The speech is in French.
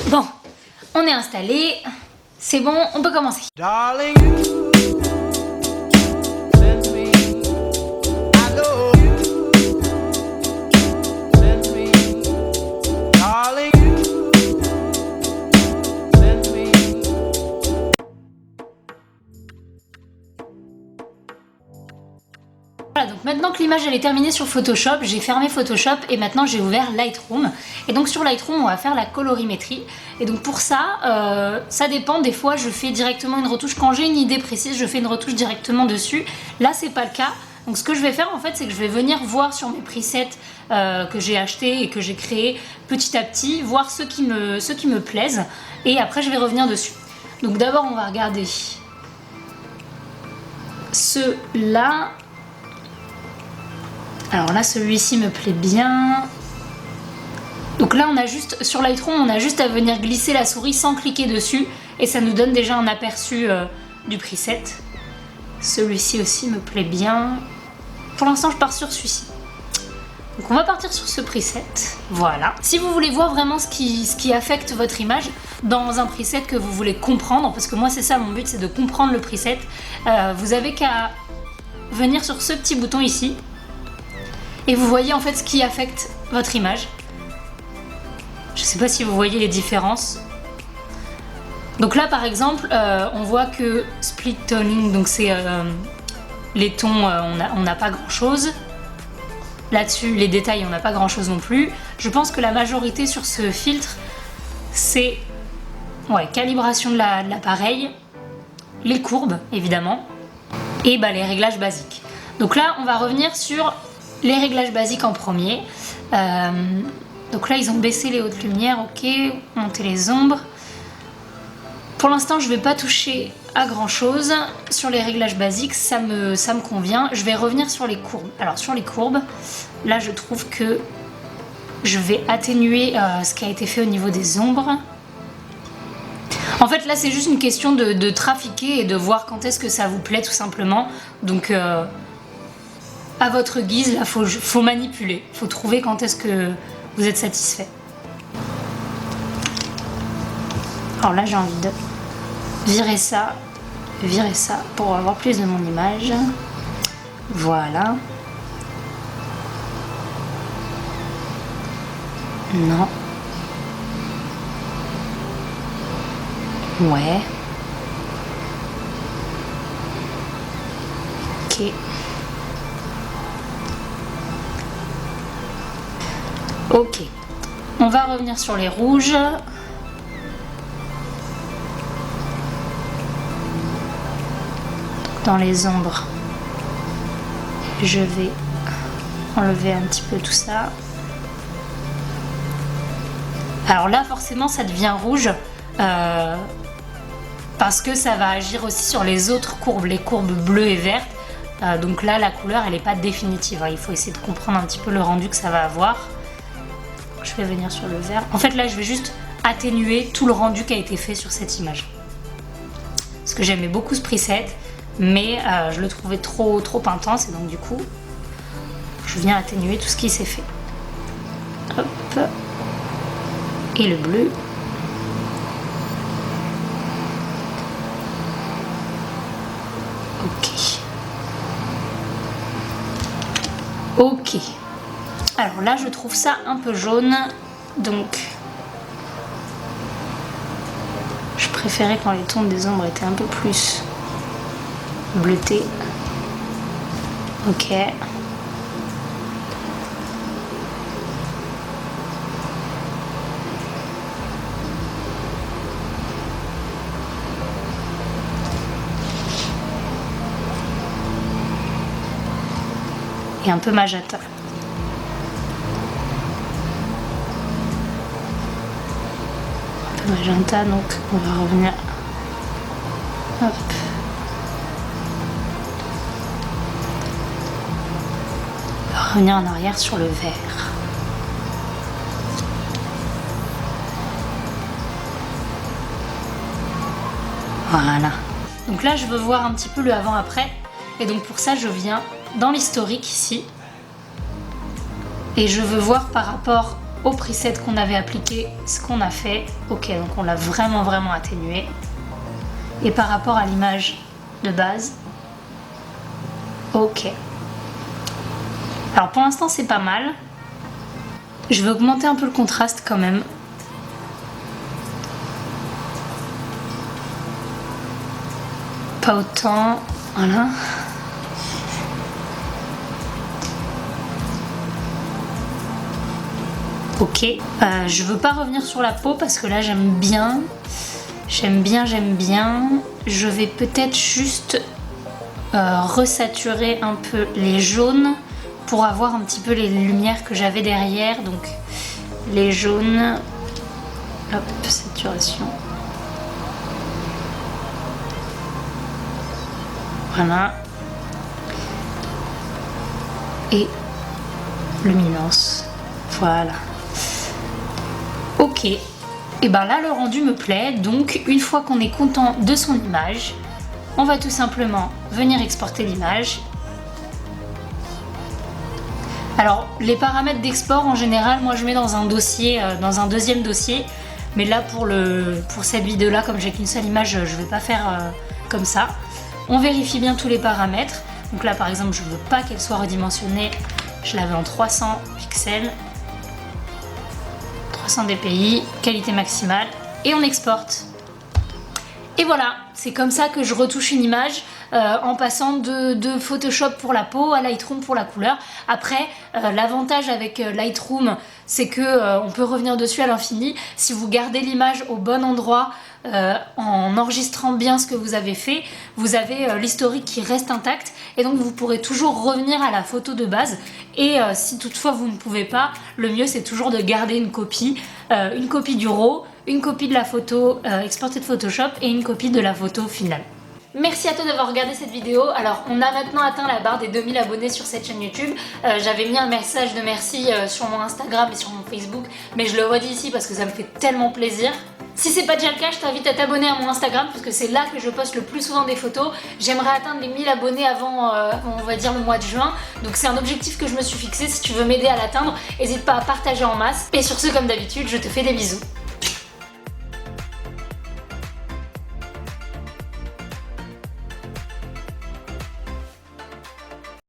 Bon, on est installé, c'est bon, on peut commencer. Darling, send me. I know you. Send me. Darling, send me. Voilà, donc maintenant que l'image elle est terminée sur Photoshop, j'ai fermé Photoshop et maintenant j'ai ouvert Lightroom. Et donc sur Lightroom, on va faire la colorimétrie. Et donc pour ça, ça dépend. Des fois, je fais directement une retouche. Quand j'ai une idée précise, je fais une retouche directement dessus. Là, c'est pas le cas. Donc ce que je vais faire en fait, c'est que je vais venir voir sur mes presets que j'ai achetés et que j'ai créés petit à petit, voir ceux qui me plaisent. Et après, je vais revenir dessus. Donc d'abord, on va regarder ceux-là. Alors là, celui-ci me plaît bien. Donc là, on a juste, sur Lightroom, on a juste à venir glisser la souris sans cliquer dessus. Et ça nous donne déjà un aperçu du preset. Celui-ci aussi me plaît bien. Pour l'instant, je pars sur celui-ci. Donc on va partir sur ce preset. Voilà. Si vous voulez voir vraiment ce qui affecte votre image dans un preset que vous voulez comprendre, parce que moi c'est ça mon but, c'est de comprendre le preset, vous avez qu'à venir sur ce petit bouton ici. Et vous voyez en fait ce qui affecte votre image. Je sais pas si vous voyez les différences. Donc là par exemple, on voit que split toning, donc c'est les tons, on n'a pas grand chose. Là-dessus, les détails, on n'a pas grand chose non plus. Je pense que la majorité sur ce filtre, c'est calibration de l'appareil, les courbes évidemment, et les réglages basiques. Donc là, on va revenir sur les réglages basiques en premier. Donc là, ils ont baissé les hautes lumières, ok, monter les ombres. Pour l'instant, je ne vais pas toucher à grand chose. Sur les réglages basiques, ça me convient. Je vais revenir sur les courbes. Alors sur les courbes, là je trouve que je vais atténuer ce qui a été fait au niveau des ombres. En fait là c'est juste une question de trafiquer et de voir quand est-ce que ça vous plaît tout simplement. Donc à votre guise, là faut manipuler. Faut trouver quand est-ce que vous êtes satisfait. Alors là j'ai envie de virer ça pour avoir plus de mon image. Voilà. Non. Ouais. Ok. Ok. On va revenir sur les rouges. Dans les ombres, je vais enlever un petit peu tout ça. Alors là forcément ça devient rouge parce que ça va agir aussi sur les autres courbes, les courbes bleues et vertes. Donc là la couleur elle n'est pas définitive, il faut essayer de comprendre un petit peu le rendu que ça va avoir. Je vais venir sur le vert. En fait là je vais juste atténuer tout le rendu qui a été fait sur cette image. Parce que j'aimais beaucoup ce preset. Mais je le trouvais trop intense et donc du coup je viens atténuer tout ce qui s'est fait. Hop. Et le bleu. Ok. Alors là je trouve ça un peu jaune, donc je préférais quand les tons des ombres étaient un peu plus bleuté. Ok. Et un peu magenta. Un peu magenta, donc on va revenir. Hop. Revenir en arrière sur le vert. Voilà. Donc là, je veux voir un petit peu le avant-après. Et donc pour ça, je viens dans l'historique ici. Et je veux voir par rapport au preset qu'on avait appliqué ce qu'on a fait. Ok, donc on l'a vraiment atténué. Et par rapport à l'image de base, ok. Alors pour l'instant c'est pas mal. Je vais augmenter un peu le contraste quand même. Pas autant, voilà. Ok, je veux pas revenir sur la peau parce que là j'aime bien. Je vais peut-être juste resaturer un peu les jaunes pour avoir un petit peu les lumières que j'avais derrière. Donc les jaunes, hop, saturation. Voilà. Et luminance. Voilà. Ok. Et ben là le rendu me plaît. Donc une fois qu'on est content de son image, on va tout simplement venir exporter l'image. Alors les paramètres d'export en général, moi je mets dans un dossier, dans un deuxième dossier. Mais là pour cette vidéo là, comme j'ai qu'une seule image, je vais pas faire comme ça. On vérifie bien tous les paramètres. Donc là par exemple je veux pas qu'elle soit redimensionnée. Je l'avais en 300 pixels. 300 dpi, qualité maximale. Et on exporte. Et voilà, c'est comme ça que je retouche une image en passant de Photoshop pour la peau à Lightroom pour la couleur. Après, l'avantage avec Lightroom, c'est que on peut revenir dessus à l'infini. Si vous gardez l'image au bon endroit, en enregistrant bien ce que vous avez fait, vous avez l'historique qui reste intact et donc vous pourrez toujours revenir à la photo de base. Et si toutefois vous ne pouvez pas, le mieux c'est toujours de garder une copie du RAW, une copie de la photo exportée de Photoshop et une copie de la photo finale. Merci à toi d'avoir regardé cette vidéo. Alors on a maintenant atteint la barre des 2000 abonnés sur cette chaîne YouTube. J'avais mis un message de merci sur mon Instagram et sur mon Facebook, mais je le redis ici parce que ça me fait tellement plaisir. Si c'est pas déjà le cas, je t'invite à t'abonner à mon Instagram parce que c'est là que je poste le plus souvent des photos. J'aimerais atteindre les 1000 abonnés avant, on va dire, le mois de juin. Donc c'est un objectif que je me suis fixé. Si tu veux m'aider à l'atteindre, n'hésite pas à partager en masse. Et sur ce, comme d'habitude, je te fais des bisous.